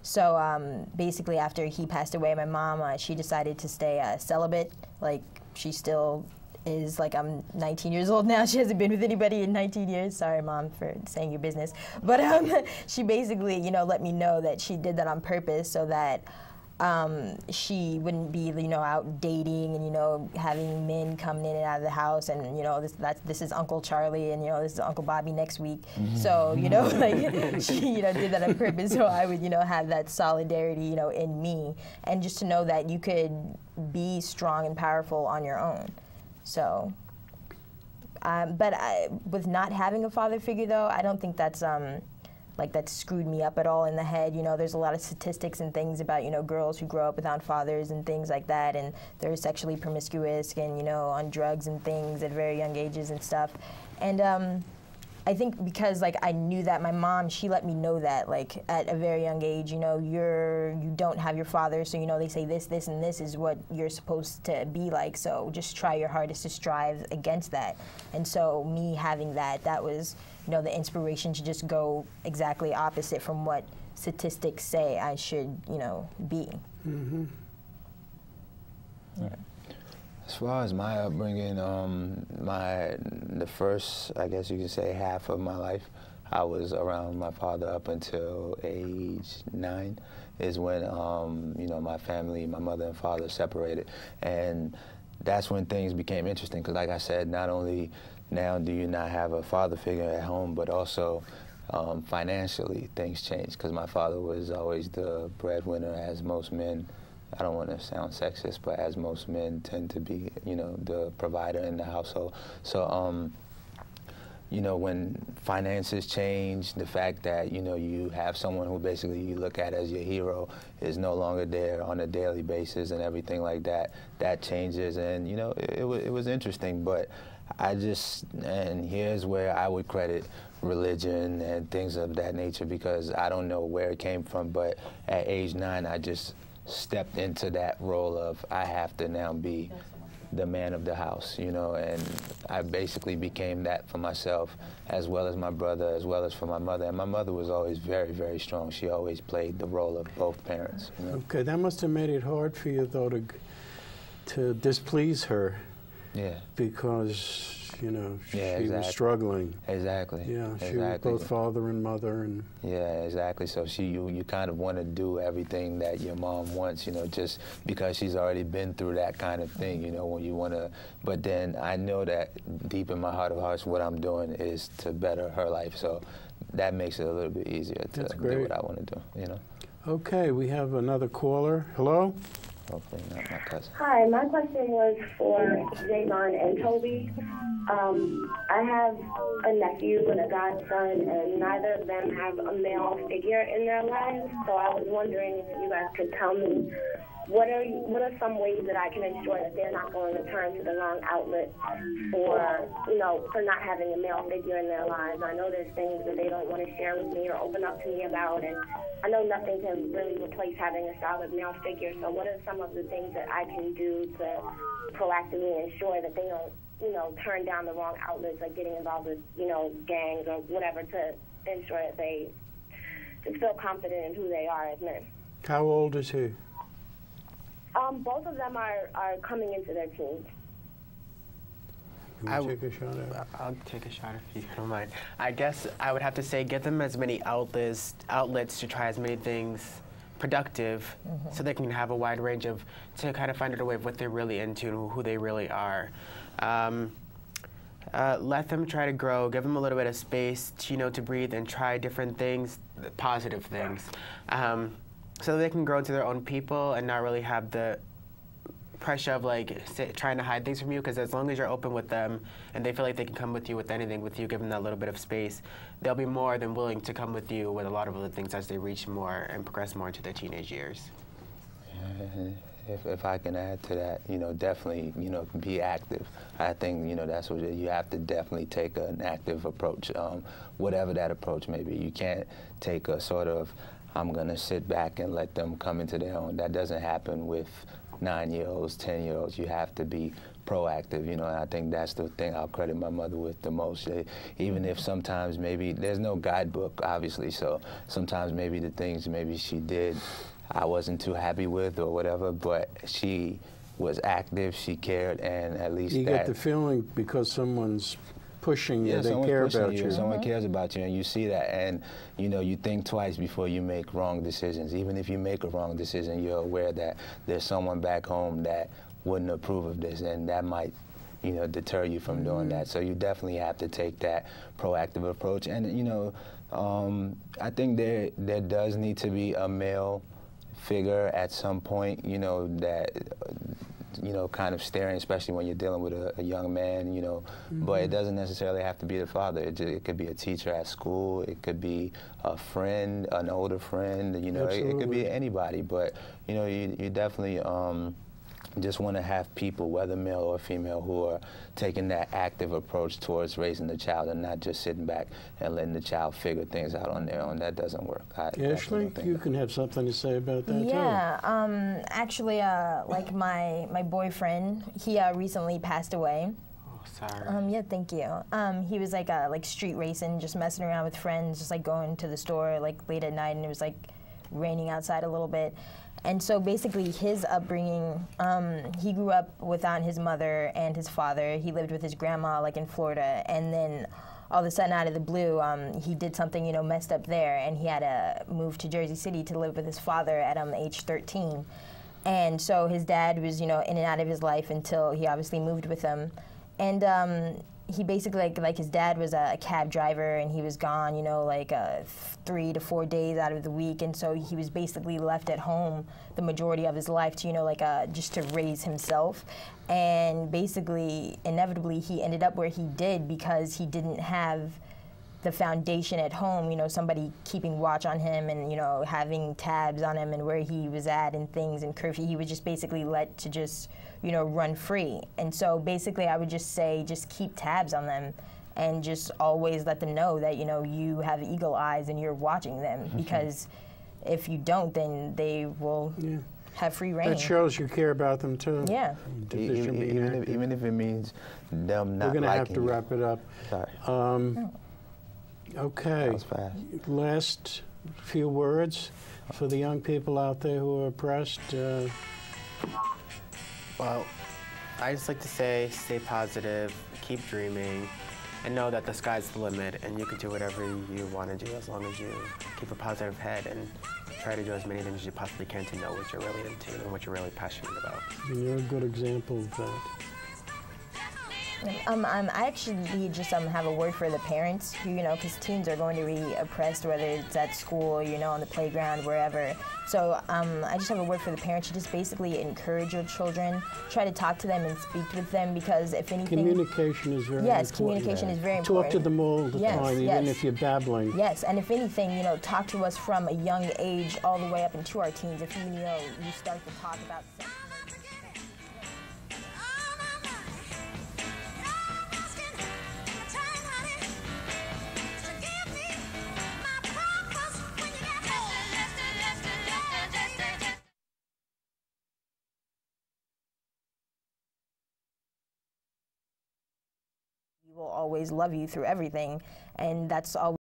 So basically, after he passed away, my mom, she decided to stay celibate. Like, she still is, like, I'm 19 years old now. She hasn't been with anybody in 19 years. Sorry, Mom, for saying your business. But she basically, let me know that she did that on purpose so that she wouldn't be, you know, out dating and, you know, having men coming in and out of the house and, you know, this is Uncle Charlie and, you know, this is Uncle Bobby next week. So, you know, like she, you know, did that on purpose so I would, you know, have that solidarity, you know, in me, and just to know that you could be strong and powerful on your own. So, but with not having a father figure though, I don't think that's like that screwed me up at all in the head. You know, there's a lot of statistics and things about, you know, girls who grow up without fathers and things like that, and they're sexually promiscuous and, you know, on drugs and things at very young ages and stuff. And I think because, like, I knew that my mom, she let me know that, like, at a very young age, you know, you don't have your father, so, you know, they say this, and this is what you're supposed to be like, so just try your hardest to strive against that. And so me having that was, you know, the inspiration to just go exactly opposite from what statistics say I should, you know, be. Yeah. As far as my upbringing, the first, I guess you could say, half of my life, I was around my father up until age 9 is when, you know, my family, my mother and father separated. And that's when things became interesting, because like I said, not only now do you not have a father figure at home, but also financially things changed, because my father was always the breadwinner, as most men, I don't want to sound sexist, but as most men tend to be, you know, the provider in the household. So, you know, when finances change, the fact that, you know, you have someone who basically you look at as your hero is no longer there on a daily basis and everything like that, that changes. And, you know, it was interesting, but and here's where I would credit religion and things of that nature, because I don't know where it came from, but at age 9, I just stepped into that role of I have to now be the man of the house, you know, and I basically became that for myself, as well as my brother, as well as for my mother. And my mother was always very, very strong. She always played the role of both parents. You know? Okay, that must have made it hard for you, though, to displease her. Yeah. Because, you know, yeah, she was struggling. Exactly. Yeah, she was both father and mother. And yeah, exactly. So you kind of want to do everything that your mom wants, you know, just because she's already been through that kind of thing, you know, when you want to. But then I know that deep in my heart of hearts, what I'm doing is to better her life. So that makes it a little bit easier to do what I want to do, you know. Okay, we have another caller. Hello? Hopefully not my cousin. Hi, my question was for Jayvon and Tobi. I have a nephew and a godson, and neither of them have a male figure in their lives. So I was wondering if you guys could tell me what are some ways that I can ensure that they're not going to turn to the wrong outlet for, you know, for not having a male figure in their lives. I know there's things that they don't want to share with me or open up to me about, and I know nothing can really replace having a solid male figure. So what are some of the things that I can do to proactively ensure that they don't, you know, turn down the wrong outlets, like getting involved with, you know, gangs or whatever, to ensure that they just feel confident in who they are as men? How old is he? Both of them are coming into their teens. Can you take a shot at it? I'll take a shot if you don't mind. I guess I would have to say get them as many outlets to try as many things productive, so they can have a wide range to kind of find out a way of what they're really into and who they really are. Let them try to grow, give them a little bit of space to, you know, to breathe and try different things, positive things. So that they can grow into their own people and not really have the pressure of like trying to hide things from you, because as long as you're open with them and they feel like they can come with you with anything, with you giving them that little bit of space, they'll be more than willing to come with you with a lot of other things as they reach more and progress more into their teenage years. If I can add to that, you know, definitely, you know, be active. I think, you know, that's what you have to definitely take an active approach, whatever that approach may be. You can't take a sort of, I'm going to sit back and let them come into their own. That doesn't happen with 9-year-olds, 10-year-olds. You have to be proactive, you know, and I think that's the thing I'll credit my mother with the most. Even if sometimes maybe there's no guidebook, obviously, so sometimes maybe the things maybe she did I wasn't too happy with or whatever, but she was active, she cared, and at least you get the feeling because someone's pushing you, they someone's care pushing about you. you. Someone cares about you, and you see that, and you think twice before you make wrong decisions. Even if you make a wrong decision, you're aware that there's someone back home that wouldn't approve of this, and that might deter you from doing that. So you definitely have to take that proactive approach. And I think there does need to be a male figure at some point, that kind of staring, especially when you're dealing with a young man, but it doesn't necessarily have to be the father. It could be a teacher at school, it could be a friend, an older friend, it could be anybody, but you definitely just want to have people, whether male or female, who are taking that active approach towards raising the child and not just sitting back and letting the child figure things out on their own. That doesn't work. Ashley, you can have something to say about that, too. Actually, like my boyfriend, he recently passed away. Oh, sorry. Yeah, thank you. He was like street racing, just messing around with friends, just like going to the store like late at night, and it was like raining outside a little bit. And so basically his upbringing, he grew up without his mother and his father. He lived with his grandma like in Florida, and then all of a sudden out of the blue, he did something messed up there, and he had to move to Jersey City to live with his father at age 13. And so his dad was in and out of his life until he obviously moved with him. And he basically, like his dad was a cab driver, and he was gone, 3 to 4 days out of the week, and so he was basically left at home the majority of his life to, just to raise himself. And basically, inevitably, he ended up where he did because he didn't have the foundation at home, somebody keeping watch on him and, having tabs on him and where he was at and things and curfew. He was just basically let to just, run free. And so basically I would just say just keep tabs on them and just always let them know that, you have eagle eyes and you're watching them, because if you don't, then they will have free reign. That shows you care about them, too. Yeah. Even if it means them not liking. We're going to have to wrap it up. Sorry. Okay. That was fast. Last few words for the young people out there who are oppressed. Well, I just like to say, stay positive, keep dreaming, and know that the sky's the limit, and you can do whatever you want to do as long as you keep a positive head and try to do as many things as you possibly can to know what you're really into and what you're really passionate about. And you're a good example of that. I actually just have a word for the parents who, because teens are going to be oppressed, whether it's at school, on the playground, wherever. So I just have a word for the parents to just basically encourage your children, try to talk to them and speak with them, because if anything... Communication is very important. Yes, communication is very important. Talk to them all the time, even if you're babbling. Yes, and if anything, talk to us from a young age all the way up into our teens. If you start to talk about sex. Will always love you through everything, and that's all.